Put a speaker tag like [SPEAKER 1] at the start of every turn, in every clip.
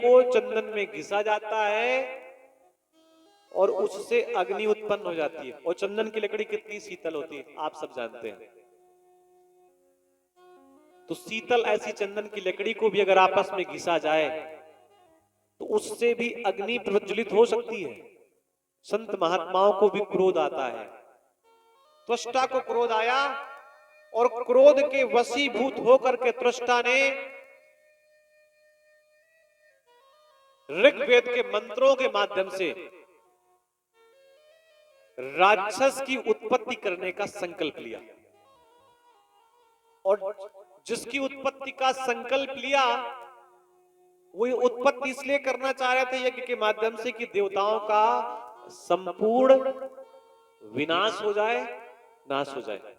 [SPEAKER 1] को चंदन में घिसा जाता है और उससे अग्नि उत्पन्न हो जाती है। और चंदन की लकड़ी कितनी शीतल होती है आप सब जानते हैं। तो शीतल ऐसी चंदन की लकड़ी को भी अगर आपस में घिसा जाए तो उससे भी अग्नि प्रज्वलित हो सकती है। संत महात्माओं को भी क्रोध आता है। त्वष्टा को क्रोध आया और क्रोध के वशीभूत होकर के त्वष्टा ने ऋग्वेद के मंत्रों के माध्यम से राक्षस की उत्पत्ति करने का संकल्प लिया। और जिसकी उत्पत्ति का संकल्प लिया वो उत्पत्ति इसलिए करना चाह रहे थे यज्ञ के माध्यम से कि देवताओं का संपूर्ण विनाश हो जाए, नाश हो जाए।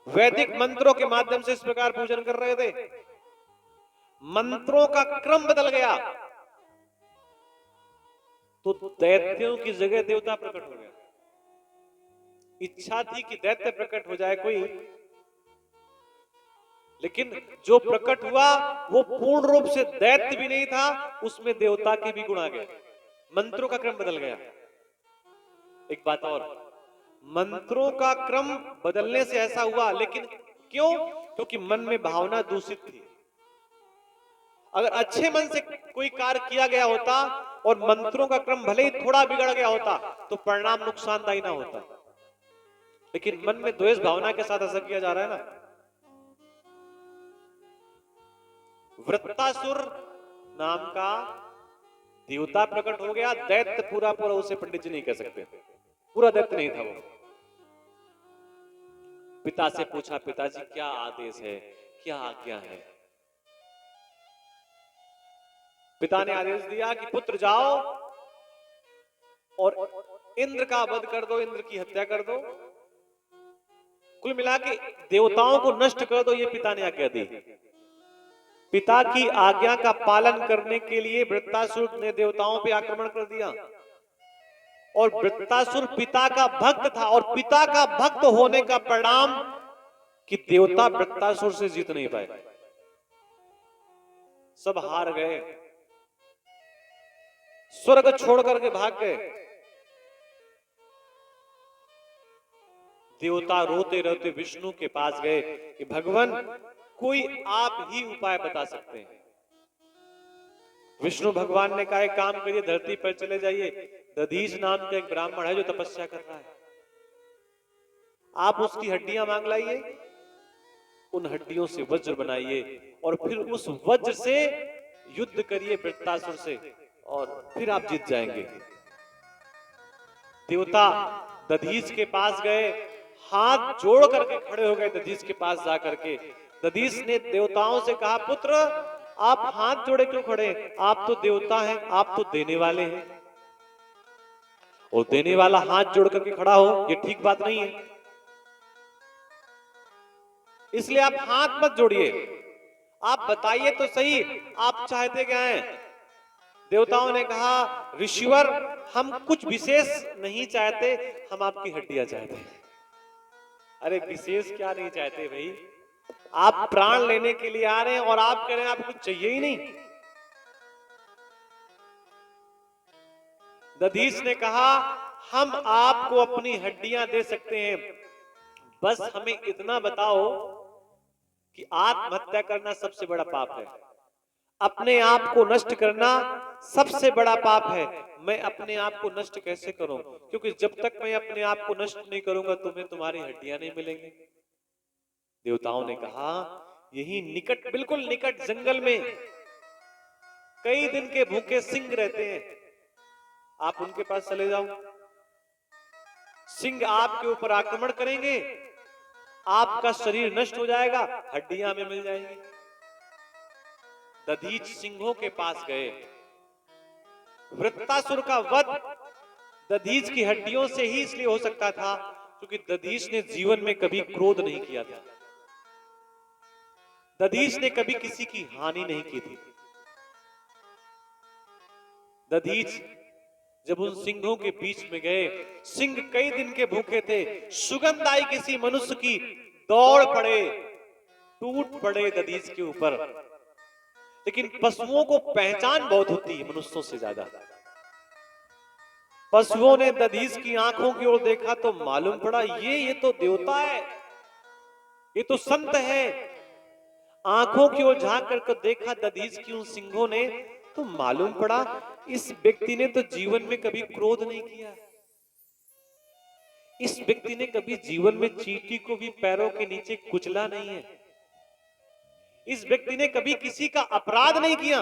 [SPEAKER 1] वैदिक मंत्रों के माध्यम से इस प्रकार पूजन कर रहे थे। मंत्रों का क्रम बदल गया तो दैत्यों की जगह देवता प्रकट हो गया। इच्छा थी कि दैत्य प्रकट हो जाए कोई, लेकिन जो प्रकट हुआ वो पूर्ण रूप से दैत्य भी नहीं था, उसमें देवता के भी गुण आ गए। मंत्रों का क्रम बदल गया। एक बात और, मंत्रों का क्रम बदलने से ऐसा हुआ, लेकिन क्यों? क्योंकि मन में भावना दूषित थी। अगर अच्छे मन से कोई कार्य किया गया होता और मंत्रों का क्रम भले ही थोड़ा बिगड़ गया होता तो परिणाम नुकसानदायी ना होता, लेकिन मन में द्वेष भावना के साथ ऐसा किया जा रहा है ना। वृत्तासुर नाम का देवता प्रकट हो गया। दैत्य पूरा पूरा उसे पंडित जी नहीं कह सकते, पूरा दैत्य नहीं था वो। पिता से पूछा, पिताजी क्या आदेश है, क्या आज्ञा है? पिता ने आदेश दिया कि पुत्र जाओ और इंद्र का वध कर दो, इंद्र की हत्या कर दो, कुल मिला के देवताओं को नष्ट कर दो। ये पिता ने आज्ञा दी। पिता की आज्ञा का पालन करने के लिए वृत्तासुर ने देवताओं पे आक्रमण कर दिया। और वृत्तासुर पिता का भक्त था और पिता का भक्त होने का परिणाम कि देवता वृत्तासुर से जीत नहीं पाए, सब हार गए, स्वर्ग छोड़ करके भाग गए। देवता रोते रोते विष्णु के पास गए कि भगवान कोई आप ही उपाय बता सकते हैं। विष्णु भगवान ने कहा एक काम करिए, धरती पर चले जाइए, दधीच नाम का एक ब्राह्मण है जो तपस्या कर रहा है, आप उसकी हड्डियां मांग लाइए, उन हड्डियों से वज्र बनाइए और फिर उस वज्र से युद्ध करिए वृत्तासुर से और फिर आप जीत जाएंगे। देवता दधीच के पास गए, हाथ जोड़ करके खड़े हो गए दधीच के पास जाकर के। दधीच ने देवताओं से कहा, पुत्र आप हाथ जोड़े क्यों खड़े? आप तो देवता हैं, आप तो देने वाले हैं, और देने वाला हाथ जोड़ करके खड़ा हो ये ठीक बात नहीं है, इसलिए आप हाथ मत जोड़िए, आप बताइए तो सही आप चाहते क्या हैं? देवताओं ने कहा, ऋषिवर हम कुछ विशेष नहीं चाहते, हम आपकी हड्डियां चाहते हैं। अरे विशेष क्या नहीं चाहते भाई, आप प्राण लेने के लिए आ रहे हैं और आप कह रहे हैं आपको कुछ चाहिए ही नहीं। दधीच ने कहा, हम आपको अपनी हड्डियां दे सकते हैं, बस हमें इतना बताओ कि आत्महत्या करना सबसे बड़ा पाप है, अपने आप को नष्ट करना सबसे बड़ा पाप है। मैं अपने आप को नष्ट कैसे करूं? क्योंकि जब तक मैं अपने आप को नष्ट नहीं करूंगा तुम्हें तुम्हारी हड्डियां नहीं मिलेंगी। देवताओं ने कहा, यही निकट, बिल्कुल निकट जंगल में कई दिन के भूखे सिंह रहते हैं, आप उनके पास चले जाओ, सिंह आपके ऊपर आक्रमण करेंगे, आपका शरीर नष्ट हो जाएगा, हड्डियां में मिल जाएंगी। दधीच सिंहों के पास गए। वृत्तासुर का वध दधीच की हड्डियों से ही इसलिए हो सकता था क्योंकि दधीच ने जीवन में कभी क्रोध नहीं किया था, दधीच ने कभी किसी की हानि नहीं की थी। दधीच जब उन सिंहों के बीच में गए, सिंह कई दिन के भूखे थे, सुगंध आई किसी मनुष्य की, दौड़ पड़े, टूट पड़े दधीच के ऊपर, लेकिन पशुओं को पहचान बहुत होती है मनुष्यों से ज्यादा। पशुओं ने दधीच की आंखों की ओर देखा तो मालूम पड़ा ये तो देवता है, ये तो संत है। आंखों की ओर झांक कर देखा दधीच की उन सिंहों ने तो मालूम पड़ा इस व्यक्ति ने तो जीवन में कभी क्रोध नहीं किया, इस व्यक्ति ने कभी जीवन में चींटी को भी पैरों के नीचे कुचला नहीं है, इस व्यक्ति ने कभी किसी का अपराध नहीं किया,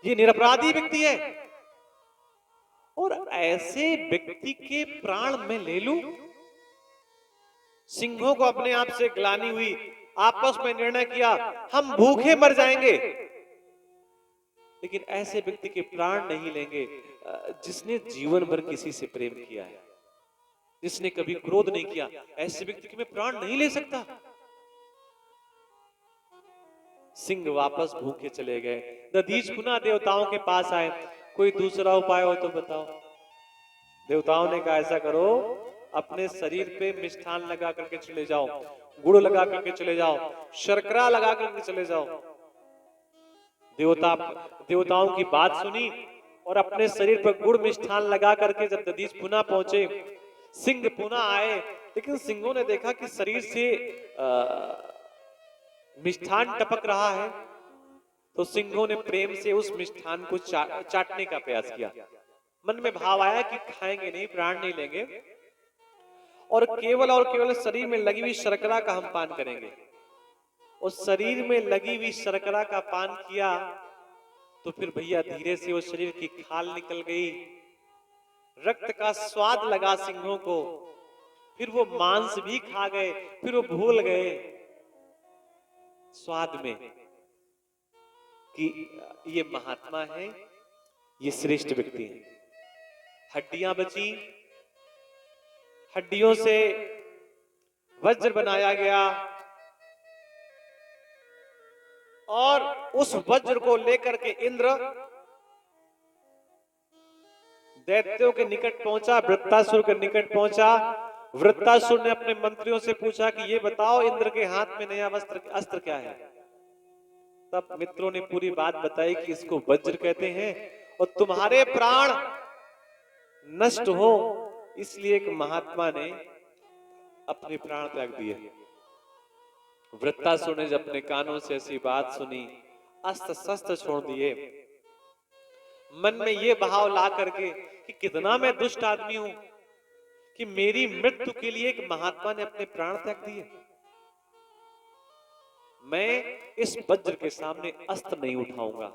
[SPEAKER 1] ये निरपराधी व्यक्ति है। और ऐसे व्यक्ति के प्राण में ले लूं। सिंहों को अपने आप से ग्लानि हुई, आपस में निर्णय किया हम भूखे मर जाएंगे, लेकिन ऐसे व्यक्ति के प्राण नहीं लेंगे जिसने जीवन भर किसी से प्रेम किया है, जिसने कभी क्रोध नहीं किया। ऐसे व्यक्ति के मैं प्राण नहीं ले सकता। सिंह वापस भूखे चले गए। दधीच पुनः देवताओं के पास आए, कोई दूसरा उपाय हो तो बताओ। देवताओं ने कहा ऐसा करो, अपने शरीर पे मिष्ठान लगा करके चले जाओ, गुड़ लगा करके चले जाओ, शर्करा लगा करके चले जाओ। देवताओं की बात सुनी और अपने शरीर पर गुड़ मिष्ठान लगा करके जब दधीच पुनः पहुंचे, सिंह पुनः आए, लेकिन सिंहों ने देखा कि शरीर से मिष्ठान टपक रहा है, तो सिंहों ने प्रेम से उस मिष्ठान को चाटने का प्रयास किया। मन में भाव आया कि खाएंगे नहीं, प्राण नहीं लेंगे, और केवल शरीर में लगी हुई शर्करा का हम पान करेंगे। उस शरीर में लगी हुई शर्करा का पान किया तो फिर भैया धीरे से उस शरीर की खाल निकल गई, रक्त का स्वाद लगा सिंहों को, फिर वो मांस भी खा गए, फिर वो भूल गए स्वाद में कि ये महात्मा है, ये श्रेष्ठ व्यक्ति है। हड्डियां बची, हड्डियों से वज्र बनाया गया और उस वज्र को लेकर के इंद्र दैत्यों के निकट पहुंचा, वृत्तासुर के निकट पहुंचा। वृत्तासुर ने अपने मंत्रियों से पूछा कि ये बताओ इंद्र के हाथ में नया अस्त्र क्या है। तब मित्रों ने पूरी बात बताई कि इसको वज्र कहते हैं और तुम्हारे प्राण नष्ट हो इसलिए एक महात्मा ने अपने प्राण त्याग दिए। वृत्तासुर ने जब अपने कानों से ऐसी बात सुनी, अस्त्र शस्त्र छोड़ दिए, मन में ये भाव ला करके कि कितना मैं दुष्ट आदमी हूं कि मेरी मृत्यु के लिए एक महात्मा ने अपने प्राण त्याग दिए। मैं इस वज्र के सामने अस्त्र नहीं उठाऊंगा।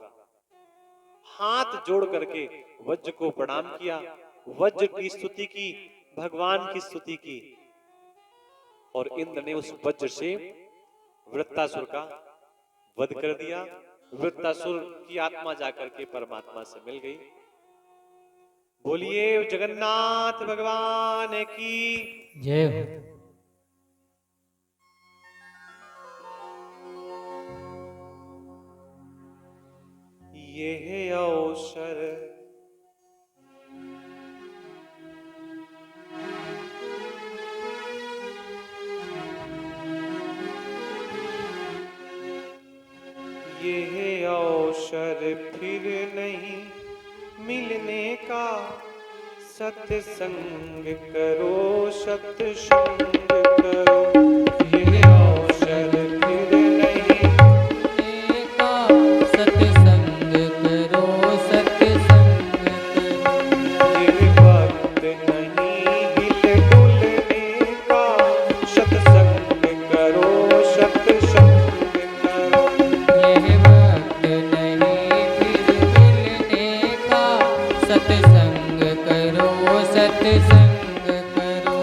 [SPEAKER 1] हाथ जोड़ करके वज्र को प्रणाम किया, वज्र की स्तुति की, भगवान की स्तुति की, और इंद्र ने उस वज्र से वृत्तासुर का वध कर दिया। वृत्तासुर की आत्मा जाकर के परमात्मा से मिल गई। बोलिए जगन्नाथ भगवान की
[SPEAKER 2] जय हो।
[SPEAKER 1] ये अवसर ये अवसर फिर नहीं मिलने का, सत्संग करो सत्संग करो। ये अवसर फिर नहीं
[SPEAKER 2] मिलने का, सत्संग करो सत्संग करो।
[SPEAKER 1] ये वक्त नहीं हिल डुलने का, सत्संग करो सत्संग करो।
[SPEAKER 2] यह वक्त नहीं फिर मिलने का, सत्संग करो सत्संग करो।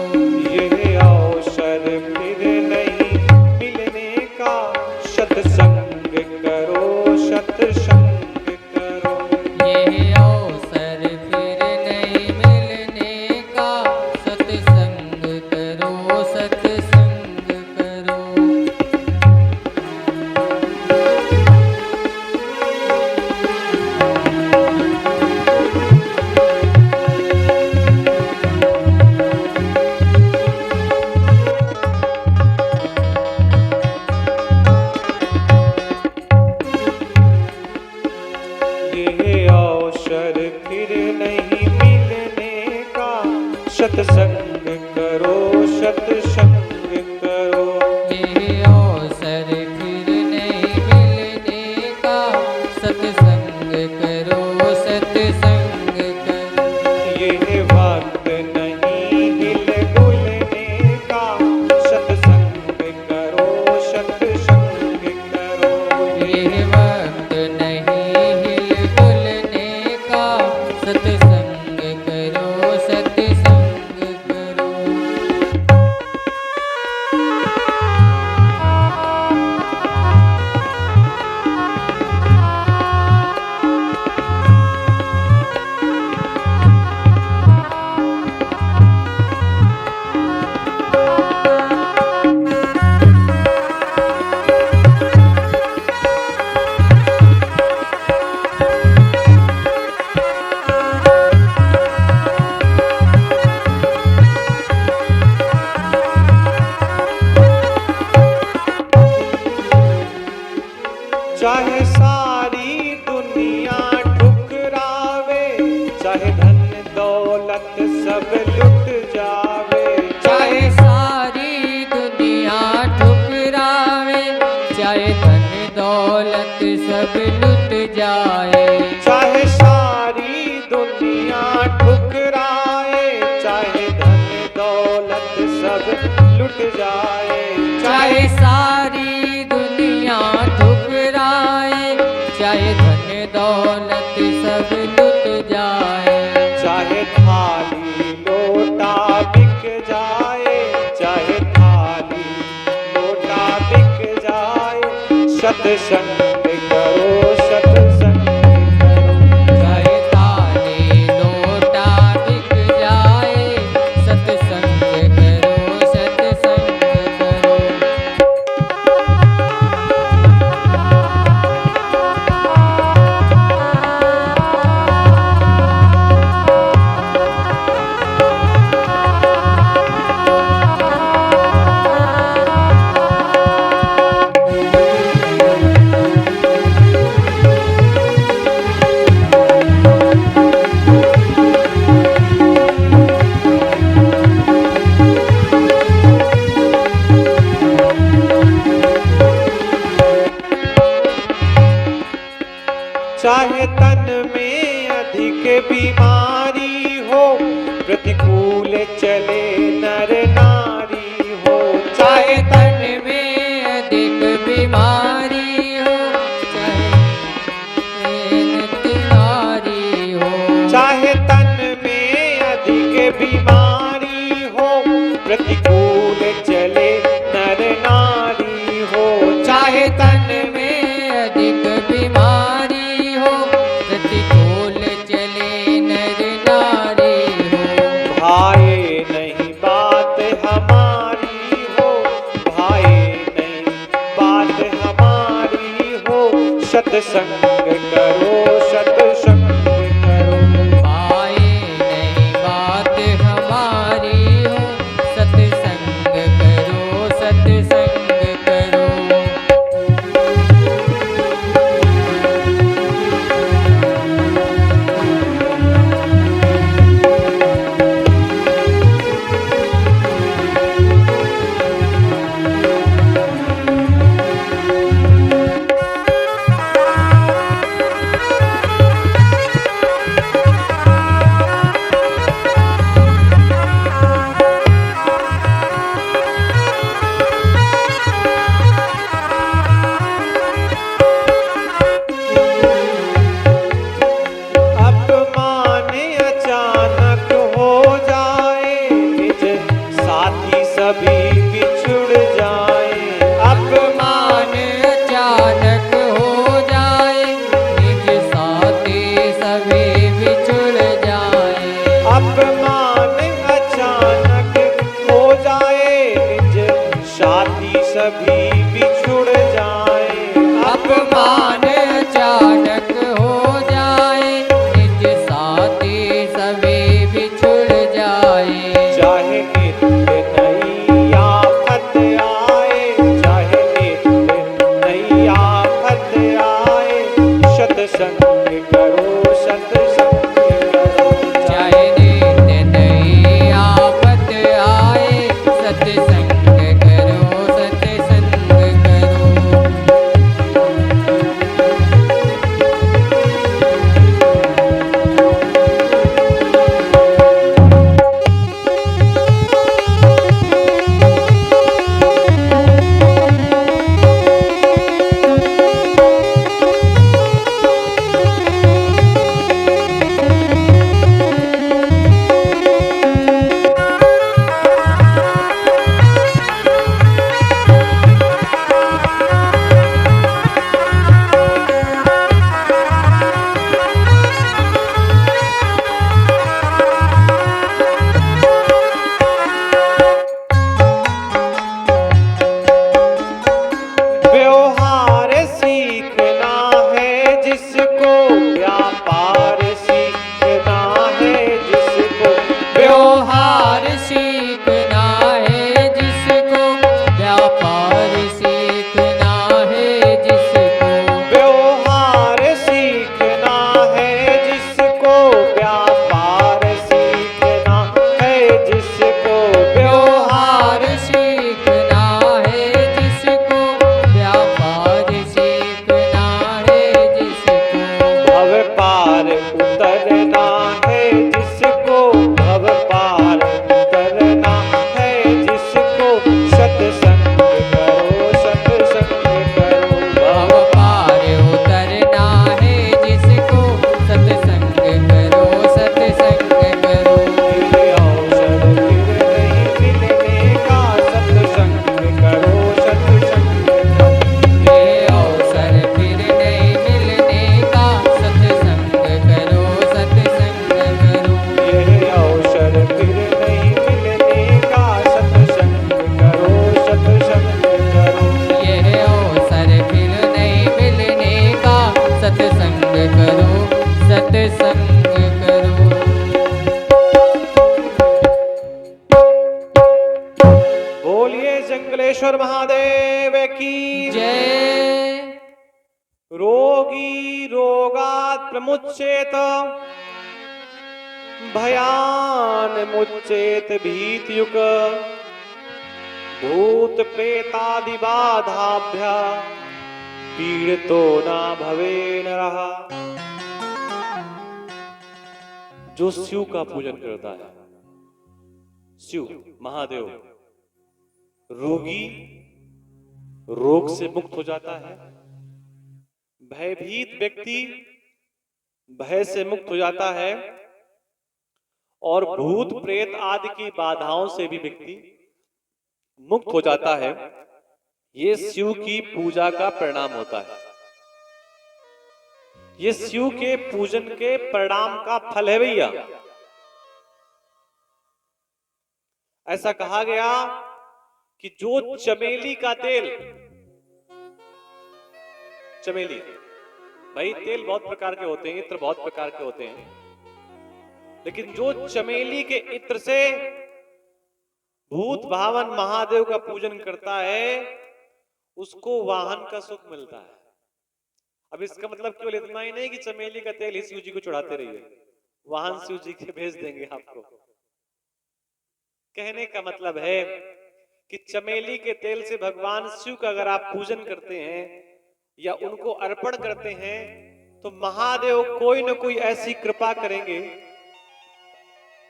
[SPEAKER 1] ये अवसर फिर ये अवसर फिर नहीं मिलने का, सत्संग करो सत्संग करो।
[SPEAKER 2] ये अवसर फिर नहीं मिलने का, सत्संग करो सत्संग करो।
[SPEAKER 1] ये वक्त नहीं हिल डुलने का, सत्संग करो सत्संग करो।
[SPEAKER 2] ये वक्त नहीं हिल डुलने का, सत्संग करो सत्संग करो।
[SPEAKER 1] चाहे सारी दुनिया ठुकरावे, चाहे धन दौलत सब लुट जावे।
[SPEAKER 2] चाहे सारी दुनिया ठुकरावे, चाहे धन दौलत सब लुट जाए।
[SPEAKER 1] चाहे सारी दुनिया ठुकराए, चाहे धन दौलत सब लुट जाए।
[SPEAKER 2] चाहे सारी दुनिया ठुकराए, चाहे धन दौलत सब लुट जाए।
[SPEAKER 1] चाहे थाली लोटा बिक जाए, चाहे थाली लोटा बिक जाए, सत्संग करो सत्संग करो।
[SPEAKER 2] चाहे थाली लोटा बिक जाए, सत्संग करो सत्संग करो।
[SPEAKER 1] चाहे तन में अधिक बीमारी हो, प्रतिकूल चले नर नारी हो।
[SPEAKER 2] चाहे तन में अधिक बीमारी हो, चाहे नारी हो।
[SPEAKER 1] चाहे तन में अधिक बीमारी हो, प्रतिकूल चले नर नारी हो।
[SPEAKER 2] चाहे तन में अधिक बीमारी हो, प्रतिकूल चले नर नारी हो।
[SPEAKER 1] भाए नहीं बात हमारी हो, भाए नहीं बात हमारी हो, सत्संग करो सत्संग करो।
[SPEAKER 2] पाए नहीं बात हमारी हो, सत्संग करो सत्संग करो।
[SPEAKER 1] करो सत्संग करो।
[SPEAKER 2] चाहे नित्य नई आफत आए, सत्संग करो सत्संग करो।
[SPEAKER 1] व्यवहार सीखना है जिसको, व्यापार सीखना है जिसको।
[SPEAKER 2] व्यवहार सीखना है जिसको, व्यापार सीखना है जिसको।
[SPEAKER 1] व्यवहार सीखना है जिसको, व्यापार सीखना है जिसको।
[SPEAKER 2] व्यवहार सीखना है जिसको, व्यापार सीखना है जिसको।
[SPEAKER 1] भव पार उतरना है जिसको, भव पार उतरना है जिसको। सत्संग करो सत्संग करो।
[SPEAKER 2] भव पार उतरना है जिसको, सत्संग करो सत्संग करो।
[SPEAKER 1] ये अवसर फिर नहीं मिलने का, सत्संग करो सत्संग करो।
[SPEAKER 2] ये अवसर फिर नहीं मिलने का, सत्संग करो सत्संग करो।
[SPEAKER 1] ये अवसर फिर नहीं मिलने का, सत्संग करो सत्संग करो।
[SPEAKER 2] ये अवसर फिर नहीं मिलने का, सत्संग करो सत्संग करो।
[SPEAKER 1] बोलिए जंगलेश्वर महादेव की
[SPEAKER 2] जय।
[SPEAKER 1] रोगी रोगात् प्रमुच्येत, भयान मुच्येत भीतियुक। भूत प्रेतादि बाधाभ्य पीड़ितो न भवे नरः। जो शिव का पूजन करता है, शिव महादेव, रोगी रोग से मुक्त हो जाता है, भयभीत व्यक्ति भय से मुक्त हो जाता है, और भूत प्रेत आदि की बाधाओं से भी व्यक्ति मुक्त हो जाता है। ये शिव की पूजा का परिणाम होता है। ये शिव के पूजन के परिणाम का फल है भैया। ऐसा कहा गया कि जो चमेली का तेल, चमेली भाई तेल बहुत प्रकार के होते हैं, इत्र बहुत प्रकार के होते हैं, लेकिन जो चमेली के इत्र से भूत भावन महादेव का पूजन करता है, उसको वाहन का सुख मिलता है। अब इसका मतलब केवल इतना ही नहीं कि चमेली का तेल ही शिव जी को चढ़ाते रहिए, वाहन शिव जी के भेज देंगे आपको। कहने का मतलब है कि चमेली के तेल से भगवान शिव का अगर आप पूजन करते हैं या उनको अर्पण करते हैं, तो महादेव कोई न कोई ऐसी कृपा करेंगे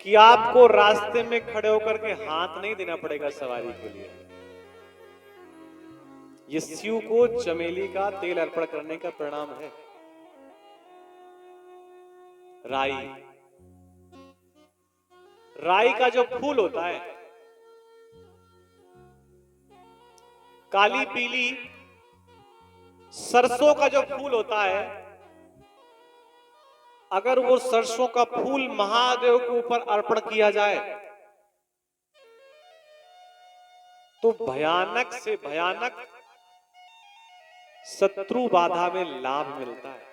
[SPEAKER 1] कि आपको रास्ते में खड़े होकर के हाथ नहीं देना पड़ेगा सवारी के लिए। ये शिव को चमेली का तेल अर्पण करने का परिणाम है। राई, राई का जो फूल होता है, काली पीली सरसों का जो फूल होता है, अगर वो सरसों का फूल महादेव के ऊपर अर्पण किया जाए तो भयानक से भयानक शत्रु बाधा में लाभ मिलता है।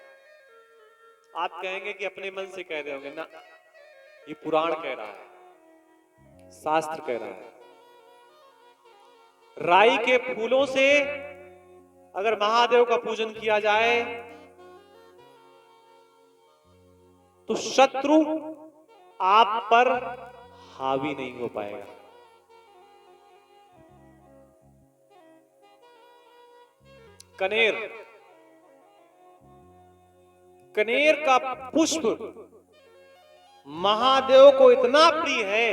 [SPEAKER 1] आप कहेंगे कि अपने मन से कह रहे होंगे, ना, ये पुराण कह रहा है, शास्त्र कह रहा है। राई के फूलों से अगर महादेव का पूजन किया जाए तो शत्रु आप पर हावी नहीं हो पाएगा। कनेर, कनेर का पुष्प महादेव को इतना प्रिय है